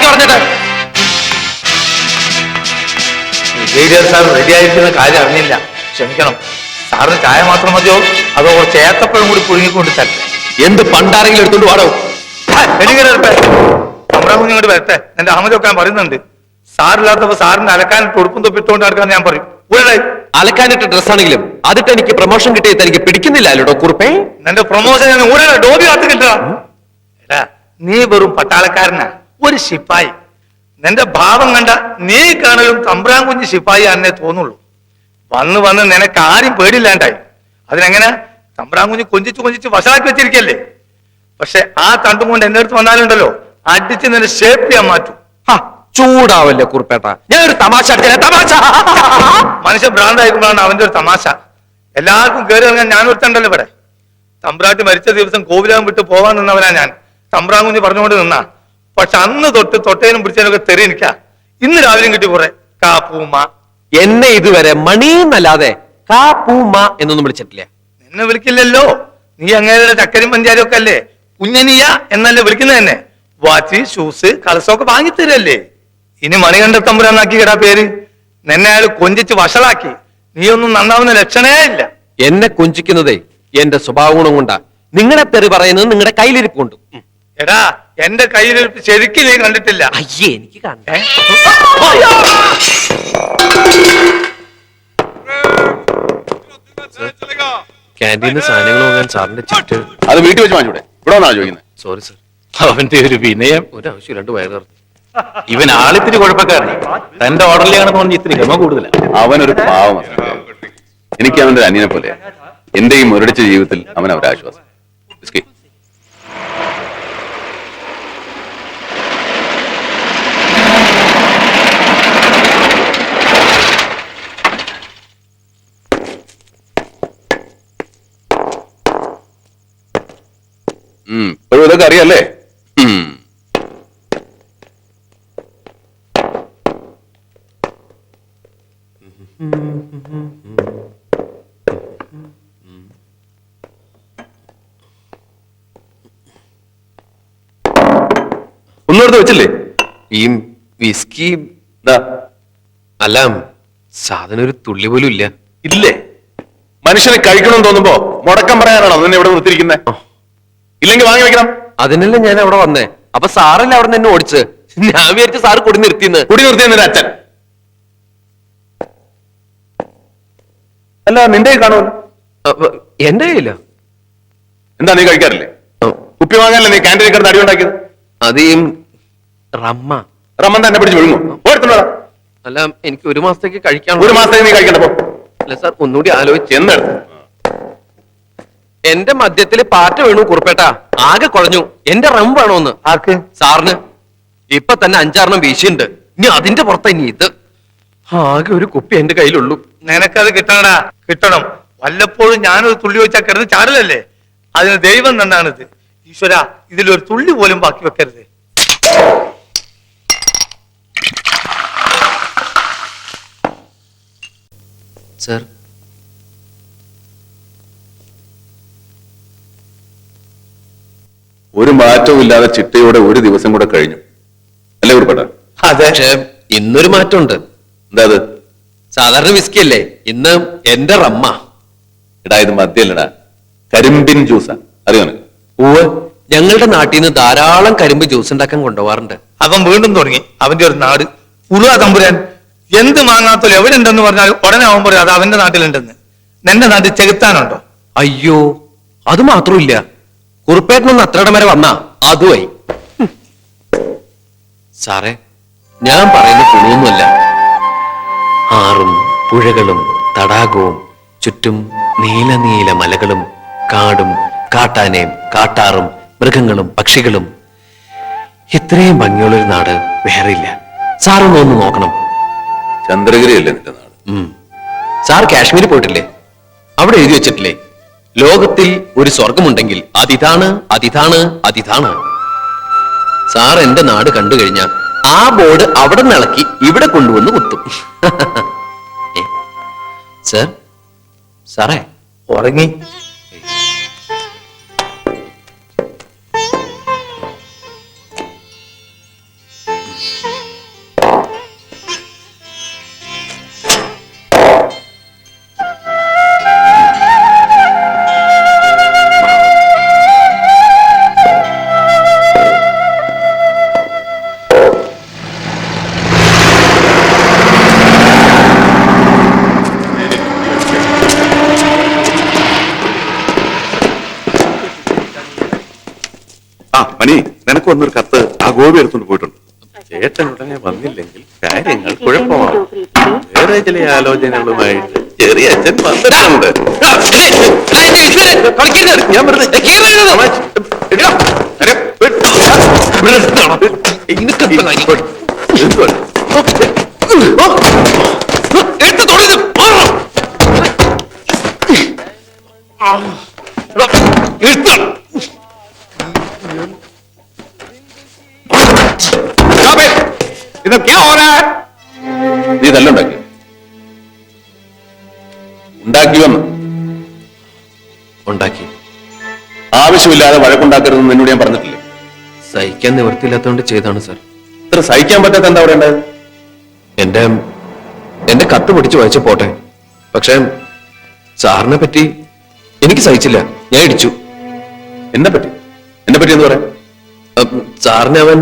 പറഞ്ഞിട്ട് sir ready ആയിരിക്കുന്ന കാര്യം അറിഞ്ഞില്ല, ക്ഷമിക്കണം. സാറിന് ചായ മാത്രം മതിയോ അതോ കുറച്ച് ഏത്തപ്പഴം കൂടി പുഴുങ്ങിക്കൊണ്ട് തരട്ടെ? എന്ത് പണ്ടാരെങ്കിലും എടുത്തോണ്ട് വാടോ. നമ്മുടെ കുഞ്ഞിങ്ങോട്ട് വരട്ടെ. എന്റെ അഹമ്മദൊക്കെ ഞാൻ പറയുന്നുണ്ട്. സാറില്ലാത്തപ്പോ സാറിന്റെ അലക്കാനിട്ട് ഉടുപ്പും തൊപ്പിട്ടുകൊണ്ട് നടക്കാന്ന് ഞാൻ പറയും. അലക്കാനിട്ട ഡ്രസ്സാണെങ്കിലും അതിട്ട് എനിക്ക് പ്രൊമോഷൻ കിട്ടിയത് എനിക്ക് പിടിക്കുന്നില്ലല്ലോ കുറുപ്പേ. നിന്റെ പ്രൊമോഷൻ ഞാൻ ഊരല്ല ഡോബി കാത്ത് കിട്ടുക. എടാ നീ വെറും പട്ടാളക്കാരനാ, ഒരു ശിപ്പായി. നിന്റെ ഭാവം കണ്ട നീ കാണലും തമ്പ്രാൻ കുഞ്ഞ് ശിപ്പായി ആണെന്നേ തോന്നുള്ളൂ. വന്ന് വന്ന് നിനക്ക് ആരും പേടില്ലാണ്ടായി. അതിനെങ്ങനെ തമ്പ്രാൻ കുഞ്ഞ് കൊഞ്ചിച്ച് വഷളാക്കി വെച്ചിരിക്കല്ലേ. പക്ഷെ ആ തണ്ടും കൊണ്ട് എന്റെ അടുത്ത് വന്നാലുണ്ടല്ലോ അടിച്ച് നിന്നെ ഷേപ്പ് ചെയ്യാൻ മാറ്റും. ചൂടാവല്ലേ കുറുപ്പേട്ട, ഞാൻ ഒരു തമാശ തമാശ. മനുഷ്യൻ ഭ്രാന്തായിരിക്കുമ്പോഴാണ് അവന്റെ ഒരു തമാശ. എല്ലാവർക്കും കയറി ഇറങ്ങാൻ ഞാൻ ഒരുത്തണ്ടല്ലോ ഇവിടെ. തമ്പ്രാട്ടി മരിച്ച ദിവസം കോവിലകം വിട്ട് പോവാൻ നിന്നവനാ ഞാൻ. തമ്പ്രാൻ കുഞ്ഞ് പറഞ്ഞുകൊണ്ട് നിന്നാ. പക്ഷെ അന്ന് തൊട്ടേനും പിടിച്ചതിനൊക്കെ തെറി എനിക്കാ. ഇന്ന് രാവിലെയും കിട്ടി കുറെ കാപ്പൂമ്മ. എന്നെ ഇതുവരെ മണിന്നല്ലാതെ കാപ്പൂമ്മ എന്നൊന്നും വിളിച്ചിട്ടില്ല. നിന്നെ വിളിക്കില്ലല്ലോ, നീ അങ്ങേരുടെ ചക്കരും പഞ്ചാരും ഒക്കെ അല്ലേ. കുഞ്ഞനിയ എന്നല്ലേ വിളിക്കുന്നത് തന്നെ. വാച്ച് ഷൂസ് കളസമൊക്കെ വാങ്ങിത്തരല്ലേ. ഇനി മണികണ്ഠ തമ്പുരാന്നാക്കി കേടാ പേര്. നിന്നെ അയാൾ കൊഞ്ചിച്ച് വഷളാക്കി. നീ ഒന്നും നന്നാവുന്ന ലക്ഷണേ ഇല്ല. എന്നെ കൊഞ്ചിക്കുന്നതേ എന്റെ സ്വഭാവ ഗുണം കൊണ്ടാ. നിങ്ങളെ തെറി പറയുന്നത് നിങ്ങളുടെ കയ്യിലിരിപ്പ് കൊണ്ട്. എടാ എന്റെ കയ്യിലിരിപ്പ് ശരിക്കും നീ കണ്ടിട്ടില്ല. അയ്യേ എനിക്ക് കണ്ടേ. ക്യാൻറ്റീനിൽ സാധനങ്ങൾ വാങ്ങാൻ സാറിന്റെ ചിറ്റ് അത് വീട്ടിൽ വെച്ച് വാങ്ങിച്ചൂടെ? ഇവിടെ വന്നാണ് ചോദിക്കുന്നത്. Sorry sir. അവന്റെ ഒരു വിനയം. ഒരാവശ്യം രണ്ട് വയറ്. ഇവൻ ആളിത്തിരി കുഴപ്പക്കാരൻ. തന്റെ ഓർഡറിലാണെന്ന് പറഞ്ഞ് ഇത്തിരി ഗമ കൂടുതലാണ്. അവനൊരു പാവമാണ്. എനിക്ക് അവന്റെ അനിയനെ പോലെ. എന്റെ ഈ മുരടിച്ച ജീവിതത്തിൽ അവൻ ഒരാശ്വാസം. ഇപ്പോഴും ഇതൊക്കെ അറിയാല്ലേ? ഒന്നുകൊടുത്ത് വെച്ചില്ലേ ഈ വിസ്കി? അല്ല സാധനം ഒരു തുള്ളി പോലും ഇല്ല. ഇല്ലേ? മനുഷ്യനെ കഴിക്കണമെന്ന് തോന്നുമ്പോ മുടക്കം പറയാനാണോ നിന്നെ ഇവിടെ നിർത്തിയിരിക്കുന്നത്? ഇല്ലെങ്കിൽ വാങ്ങി വെക്കണം. അതിനല്ലേ ഞാൻ അവിടെ വന്നേ. അപ്പൊ സാറല്ലേ അവിടെ നിന്ന് ഓടിച്ച്. ഞാൻ വിചാരിച്ച സാറ് കുടി നിർത്തിയെന്ന്. കുടി നിർത്തിയെന്നെ അച്ഛൻ. അല്ല നിന്റെ കാണുമല്ലോ. എന്റെ കയ്യില്ല. എന്താ നീ കഴിക്കാറില്ലേ? കുപ്പി വാങ്ങാനല്ലേ നീ ക്യാൻറ്റീനിൽ കിടന്ന് അടി ഉണ്ടാക്കിയത്? അത് റമ്മ. റമ്മൻ തന്നെ പിടിച്ച് വിഴുങ്ങും. ഓർത്തുന്നോടാ. അല്ല എനിക്ക് ഒരു മാസത്തേക്ക് കഴിക്കാൻ. ഒരു മാസത്തേക്ക് നീ കഴിക്കണ്ടപ്പോ. അല്ല സാർ ഒന്നുകൂടി ആലോചിച്ച്. എന്താണ്? എന്റെ മദ്യത്തില് പാറ്റ വീണു കുറുപ്പേട്ട. ആകെ കുഴഞ്ഞു. എന്റെ റം വേണോന്ന്. ആർക്ക്? സാറിന്. ഇപ്പൊ തന്നെ 5-6 വീശിയുണ്ട്. ഇനി അതിന്റെ പുറത്ത് ഇനി ഇത്. ആകെ ഒരു കുപ്പി എന്റെ കയ്യിലുള്ളൂ. നിനക്കത് കിട്ടണടാ, കിട്ടണം. വല്ലപ്പോഴും ഞാനൊരു തുള്ളി വെച്ചാൽ കിടന്ന് ചാടലല്ലേ. അതിന് ദൈവം തന്നാണിത്. ഈശ്വര ഇതിലൊരു തുള്ളി പോലും ബാക്കി വെക്കരുത്. സർ ഒരു മാറ്റവും ഇല്ലാതെ ചിട്ടയോടെ ഒരു ദിവസം കൂടെ കഴിഞ്ഞു അല്ലേ കുറിപ്പേട്ട? അതെ. പക്ഷെ ഇന്നൊരു മാറ്റമുണ്ട്. എന്താ അത്? സാധാരണ വിസ്കി അല്ലേ, ഇന്ന് എന്റെ റമ്മ. എടാ ഇത് മദ്യല്ലടാ, കരിമ്പിൻ ജ്യൂസാ. അറിയോ? ഞങ്ങളുടെ നാട്ടിൽ നിന്ന് ധാരാളം കരിമ്പ് ജ്യൂസ് ഉണ്ടാക്കാൻ കൊണ്ടുപോകാറുണ്ട്. അവൻ വീണ്ടും തുടങ്ങി അവന്റെ ഒരു നാട്. ഉറുവ തമ്പുരാൻ എന്ത് മാങ്ങാത്തോലും എവിടെ ഉണ്ടെന്ന് പറഞ്ഞാൽ ഉടനെ അവൻ പറയും അത് അവന്റെ നാട്ടിലുണ്ടെന്ന്. നിന്റെ നാട്ടിൽ ചെകുത്താനുണ്ടോ? അയ്യോ അത് മാത്രമില്ല, കുറുപ്പേട്ടനൊന്ന് അത്രയുടെ വരെ വന്നാ അതുമായി. സാറേ ഞാൻ പറയുന്ന കുളമൊന്നുമല്ല. ആറും പുഴകളും തടാകവും ചുറ്റും നീല നീല മലകളും കാടും കാട്ടാനയും കാട്ടാറും മൃഗങ്ങളും പക്ഷികളും. ഇത്രയും ഭംഗിയുള്ളൊരു നാട് വേറെ ഇല്ല. സാറൊന്ന് നോക്കണം. ചന്ദ്രഗിരി അല്ലേ നിന്റെ നാട്? സാർ കാശ്മീരിൽ പോയിട്ടില്ലേ? അവിടെ എഴുതി വെച്ചിട്ടില്ലേ, ലോകത്തിൽ ഒരു സ്വർഗമുണ്ടെങ്കിൽ അതിതാണ് അതിതാണ് അതിതാണ്. സാർ എന്റെ നാട് കണ്ടു കഴിഞ്ഞാൽ ആ ബോർഡ് അവിടെ നിന്ന് ഇളക്കി ഇവിടെ കൊണ്ടുവന്ന് കുത്തും. സർ സാറേ ഉറങ്ങി. മണി നിനക്ക് വന്നൊരു കത്ത് ആ ഗോപി എടുത്തോണ്ട് പോയിട്ടുണ്ട്. ചേട്ടൻ ഉടനെ വന്നില്ലെങ്കിൽ കാര്യങ്ങൾ കുഴപ്പമാവും. വേറെ ചില ആലോചനകളുമായിട്ട് ചെറിയ അച്ഛൻ വന്നിട്ടുണ്ട്. ഞാൻ നീ തല്ലുണ്ടാക്കി ഉണ്ടാക്കിയെന്ന് ഉണ്ടാക്കി. ആവശ്യമില്ലാതെ വഴക്കുണ്ടാക്കരുതെന്ന് എന്നോട് ഞാൻ പറഞ്ഞിട്ടില്ലേ? സഹിക്കാൻ നിവൃത്തിയില്ലാത്തതുകൊണ്ട് ചെയ്താണ് സാർ. ഇത്ര സഹിക്കാൻ പറ്റാത്ത എന്താ അവിടെ ഉണ്ടായത്? എന്റെ കത്ത് പിടിച്ചു വായിച്ചു പോട്ടെ, പക്ഷെ സാറിനെ പറ്റി എനിക്ക് സഹിച്ചില്ല. ഞാൻ ഇടിച്ചു. എന്നെ പറ്റി എന്ന് പറയാം. സാറിനെ അവൻ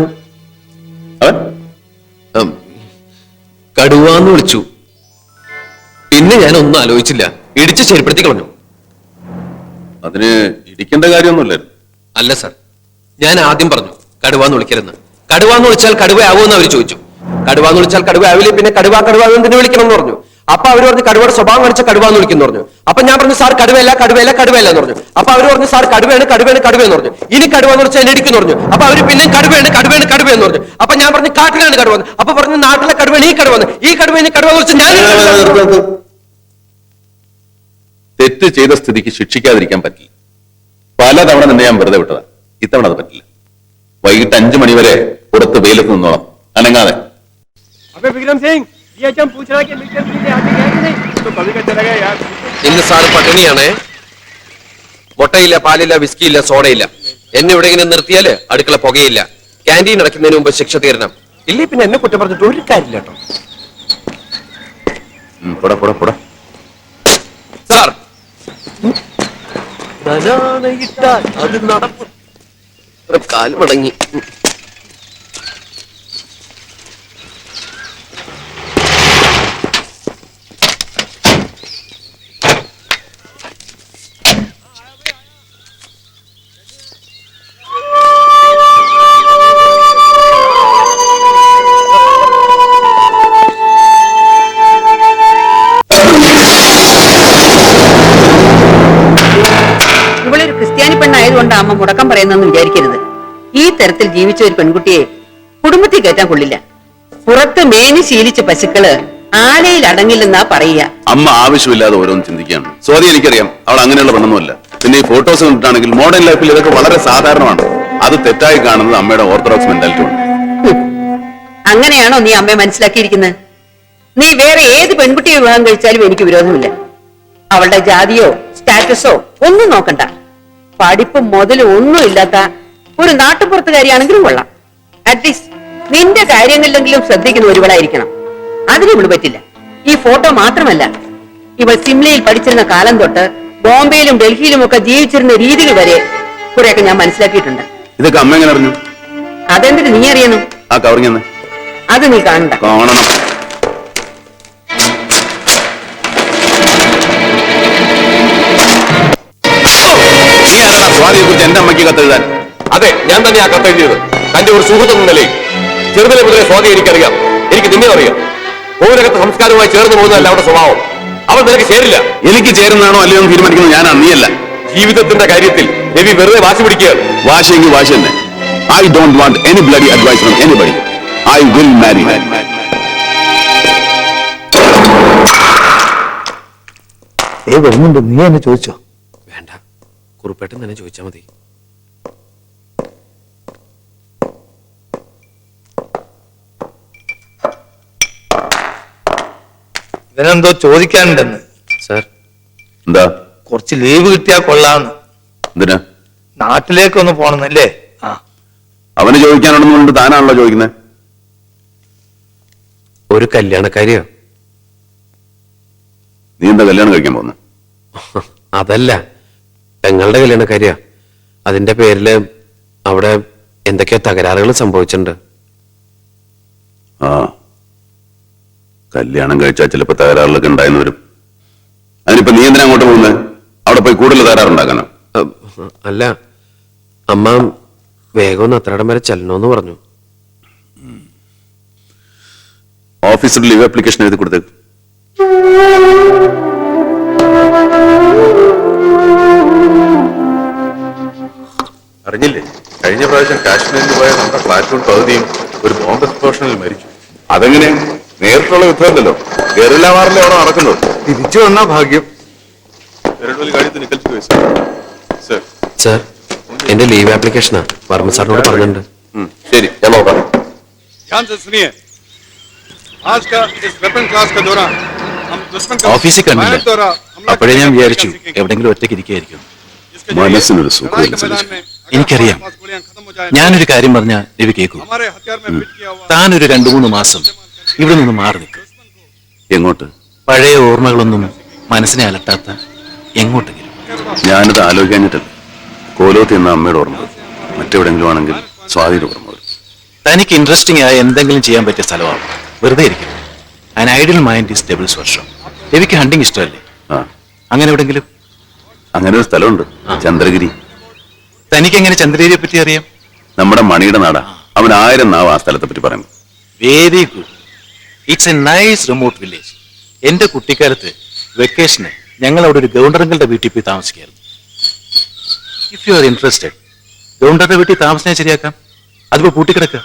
കടുവാന്ന് വിളിച്ചു. പിന്നെ ഞാൻ ഒന്നും ആലോചിച്ചില്ല, ഇടിച്ച് ശരിപ്പെടുത്തി കളഞ്ഞു. അതിന് ഇടിക്കേണ്ട കാര്യമൊന്നുമില്ലായിരുന്നു. അല്ല സാർ, ഞാൻ ആദ്യം പറഞ്ഞു കടുവാന്ന് വിളിക്കരുതെന്ന്. കടുവാന്ന് വിളിച്ചാൽ കടുവയാവുമെന്ന് അവർ ചോദിച്ചു. കടുവാന്ന് വിളിച്ചാൽ കടുവയാവില്ലേ, പിന്നെ കടുവ എന്തിനു വിളിക്കണം എന്ന് പറഞ്ഞു. അപ്പൊ അവർ പറഞ്ഞു കടുവയുടെ സ്വഭാവം കാണിച്ച കടുവാന്ന് വിളിക്കുന്നു പറഞ്ഞു. അപ്പൊ ഞാൻ പറഞ്ഞു സാർ കടുവയല്ല എന്ന് പറഞ്ഞു. അപ്പൊ അവർ പറഞ്ഞു സാർ കടുവയാണ് എന്ന് പറഞ്ഞു. ഇനി കടുവന്ന് വിളിച്ചാൽ എന്നെ ഇടിക്കുന്നു പറഞ്ഞു. അപ്പൊ അവർ പിന്നെ കടുവയാണ് എന്ന് പറഞ്ഞു. അപ്പൊ ഞാൻ പറഞ്ഞു കാട്ടിലാണ് കടുവന്ന്. അപ്പൊ പറഞ്ഞു നാട്ടിലെ കടുവയാണ് ഈ കടുവന്ന് വിളിച്ച് ഞാൻ തെറ്റ് ചെയ്ത സ്ഥിതിക്ക് ശിക്ഷിക്കാതിരിക്കാൻ പറ്റില്ല. പലതവണ നിന്നെ ഞാൻ വെറുതെ വിട്ടതാ. ഇത്തവണ അത് പറ്റില്ല. വൈകിട്ട് 5 മണി വരെ പുറത്ത് വെയിലത്ത് നിന്നോളാം, അനങ്ങാതെ. ഇന്ന് സാർ പട്ടിണിയാണേ. മുട്ടയില്ല, പാലില്ല, വിസ്കിയില്ല, സോഡയില്ല. എന്നെ ഇവിടെ ഇങ്ങനെ നിർത്തിയാല് അടുക്കള പുകയില്ല. ക്യാൻറ്റീൻ അടയ്ക്കുന്നതിന് മുമ്പ് ശിക്ഷ തീരണം. ഇല്ലേ പിന്നെ എന്നെ കുറ്റം പറഞ്ഞിട്ട് ഒരു കാര്യമില്ല കേട്ടോ. സാർ അത് നടക്കും. കാൽ മടങ്ങി. ായതുകൊണ്ട് അമ്മ മുടക്കം പറയുന്നെന്ന് വിചാരിക്കരുത്. ഈ തരത്തിൽ ജീവിച്ച ഒരു പെൺകുട്ടിയെ കുടുംബത്തിൽ കയറ്റാൻ കൊള്ളില്ല. പുറത്ത് മേനി ശീലിച്ച പശുക്കള് ആലയിൽ അടങ്ങില്ലെന്നാ പറയുക. അമ്മ ആവശ്യമില്ലാതെ ഓരോന്ന് ചിന്തിക്കുകയാണ്. സ്വാതി എനിക്കറിയാം, അവൾ അങ്ങനെയുള്ള പെണ്ണൊന്നുമല്ല. പിന്നെ ഈ ഫോട്ടോസ് കണ്ടിട്ടാണെങ്കിൽ മോഡേൺ ലൈഫിൽ ഇതൊക്കെ വളരെ സാധാരണമാണ്. അത് തെറ്റായി കാണുന്നത് അമ്മയുടെ ഓർത്തഡോക്സ് മെന്റാലിറ്റി ഉണ്ട്. അങ്ങനെയാണോ നീ അമ്മയെ മനസ്സിലാക്കിയിരിക്കുന്നത്? നീ വേറെ ഏത് പെൺകുട്ടിയെ വിവാഹം കഴിച്ചാലും എനിക്ക് വിരോധമില്ല. അവളുടെ ജാതിയോ സ്റ്റാറ്റസോ ഒന്നും നോക്കണ്ട. പഠിപ്പ് മുതൽ ഒന്നും ഇല്ലാത്ത ഒരു നാട്ടുപുറത്തുകാരിയാണെങ്കിലും കൊള്ളാം. അറ്റ്ലീസ്റ്റ് നിന്റെ കാര്യങ്ങളിലെങ്കിലും ശ്രദ്ധിക്കുന്ന ഒരുവളായിരിക്കണം. അതിന് ഇവള് പറ്റില്ല. ഈ ഫോട്ടോ മാത്രമല്ല, ഇവൾ സിംലയിൽ പഠിച്ചിരുന്ന കാലം തൊട്ട് ബോംബെയിലും ഡൽഹിയിലും ഒക്കെ ജീവിച്ചിരുന്ന രീതികൾ വരെ കുറെയൊക്കെ ഞാൻ മനസ്സിലാക്കിയിട്ടുണ്ട്. ഇതൊക്കെ അമ്മ എങ്ങനെ അറിഞ്ഞു? അതെന്തിട്ട് നീ അറിയണം? ആ കവറിങ് അത് നീ കാണണ്ട. കാണണം. സ്വാതിയെ കുറിച്ച് എന്റെ അമ്മയ്ക്ക് കത്തെഴുതാൻ? അതെ, ഞാൻ തന്നെ ആ കത്തെഴുതിയത്. തന്റെ ഒരു സുഹൃത്തെന്ന നിലയിൽ ചെറുതിലെ മുതലേ സ്വാതി എനിക്കറിയാം. എനിക്ക് നിന്നെ അറിയാം. പൗരകത്ത് സംസ്കാരവുമായി ചേർന്ന് പോകുന്നതല്ല അവിടെ സ്വഭാവം. അവൾ നിനക്ക് ചേരില്ല. എനിക്ക് ചേരുന്നതാണോ അല്ലയോ എന്ന് തീരുമാനിക്കുന്നത് ഞാനാണ്, നീയല്ല. ജീവിതത്തിന്റെ കാര്യത്തിൽ രവി വെറുതെ വാശി പിടിക്കുകയാണ്. വാശിയെങ്കിൽ വാശി തന്നെ. I don't want any bloody advice from anybody. I will marry. വരുന്നുണ്ട്, നീ എന്നെ ചോദിച്ചോ? വേണ്ട, കുറുപ്പേട്ടൻ തന്നെ ചോദിച്ചാൽ മതി. ഇവനെന്തോ ചോദിക്കാനുണ്ടെന്ന്. സാർ എന്താ? കുറച്ച് ലീവ് കിട്ടിയാ കൊള്ളാന്ന്. എന്തിനാ? നാട്ടിലേക്കൊന്ന് പോണെന്നല്ലേ? ആ, അവന് ചോദിക്കാനുണ്ടെന്നുണ്ട്, താനാണല്ലോ ചോദിക്കുന്നത്. ഒരു കല്യാണക്കാരിയോ? നീ എന്താ കല്യാണം കഴിക്കാൻ പോകുന്നു? അതല്ല, പെങ്ങളുടെ കല്യാണക്കാരിയാ. അതിന്റെ പേരില് അവിടെ എന്തൊക്കെയോ തകരാറുകൾ സംഭവിച്ചിട്ടുണ്ട്. ആ, കല്യാണം കഴിച്ചാൽ ചിലപ്പോ തകരാറിലൊക്കെ ഉണ്ടായെന്ന് വരും. അതിനിപ്പോ നീ എന്തിനാ അങ്ങോട്ട് പോകുന്നത്? അവിടെ പോയി കൂടുതൽ തകരാറുണ്ടാക്കാനോ? അല്ല, അമ്മ വേഗം ഒന്ന് അത്രയിടം വരെ ചെല്ലണോന്ന് പറഞ്ഞു. ഓഫീസിൽ ലീവ് ആപ്ലിക്കേഷൻ എഴുതി കൊടുത്തേക്ക്. അറിഞ്ഞില്ലേ, കഴിഞ്ഞ പ്രാവശ്യം കാശ്മീരിൽ പോയ നമ്മുടെ പ്ലാറ്റൂൺ പകുതിയും ഒരു ബോംബ് എക്സ്പ്ലോഷനിൽ മരിച്ചു. അതെങ്ങനെ? നേരിട്ടുള്ള യുദ്ധമല്ലല്ലോ, ഗറില്ല വാറിലെ അവിടെ നടക്കുന്നത്. തിരിച്ചു വന്നാ ഭാഗ്യം. സർ, സാർ, എന്റെ ലീവ് ആപ്ലിക്കേഷനാ വർമ്മ സാറിനോട് പറഞ്ഞിട്ടുണ്ട്. ശരി, ഞാൻ നോക്കാം. ध्यान से सुनिए, आज का इस वेपन क्लास का दौरान हम दुश्मन का ഓഫീസിൽ കണ്ടില്ല. भयानक दौरा हमला അപ്പോഴേ ഞാൻ करने का വിചാരിച്ചു सीखेंगे। എവിടെങ്കിലും ഒറ്റയ്ക്ക് ഇരിക്കുകയായിരിക്കും. इसके जरिए മനസ്സിനൊരു സുഖം लड़ाई के അനുസരിച്ച്. मैदान में अगर എനിക്കറിയാം. हमारे पास गोलियां खत्म हो जाए, ഞാനൊരു കാര്യം പറഞ്ഞാൽ രവി കേൾക്കൂ. हमारे हथियार में फिट किया हुआ താൻ ഒരു 2-3 മാസം ഇവിടെ നിന്ന് മാറി നിൽക്കും. എങ്ങോട്ട്? പഴയ ഓർമ്മകളൊന്നും മനസ്സിനെ അലട്ടാത്ത എങ്ങോട്ടെങ്കിലും. ഞാനത് ആലോചിക്കാഞ്ഞിട്ടല്ല. കോലോത്ത് എന്ന അമ്മയുടെ ഓർമ്മ മറ്റെവിടെങ്കിലും ആണെങ്കിൽ സ്വാധീന ഓർമ്മ വരും. തനിക്ക് ഇൻട്രസ്റ്റിംഗ് ആയ എന്തെങ്കിലും ചെയ്യാൻ പറ്റിയ സ്ഥലമാണ്. വെറുതെ ഇരിക്കും. An ideal mind is devils വർഷം. രവിക്ക് ഹണ്ടിങ് ഇഷ്ടമല്ലേ? ആ, അങ്ങനെ എവിടെങ്കിലും. അങ്ങനെ ഒരു സ്ഥലമുണ്ട്, ചന്ദ്രഗിരി. തനിക്ക് എങ്ങനെ ചന്ദ്രഗിരിയെ പറ്റി അറിയാം? നമ്മുടെ മണിയുടെ നാടാ. അവൻ 1000 നാവ് ആ സ്ഥലത്തെ പറ്റി പറയുന്നു. Very good. It's A nice remote village. എന്റെ കുട്ടിക്കാലത്ത് വെക്കേഷന് ഞങ്ങൾ അവിടെ ഒരു ഗവർണറുകളുടെ വീട്ടിൽ പോയി താമസിക്കായിരുന്നു. ഇഫ് യു ആർ ഇൻട്രസ്റ്റഡ്, ഗവർണറുടെ വീട്ടിൽ താമസിക്കാൻ ശരിയാക്കാം. അതിപ്പോ പൂട്ടിക്കിടക്കുക.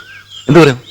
എന്ത് പറയുന്നു?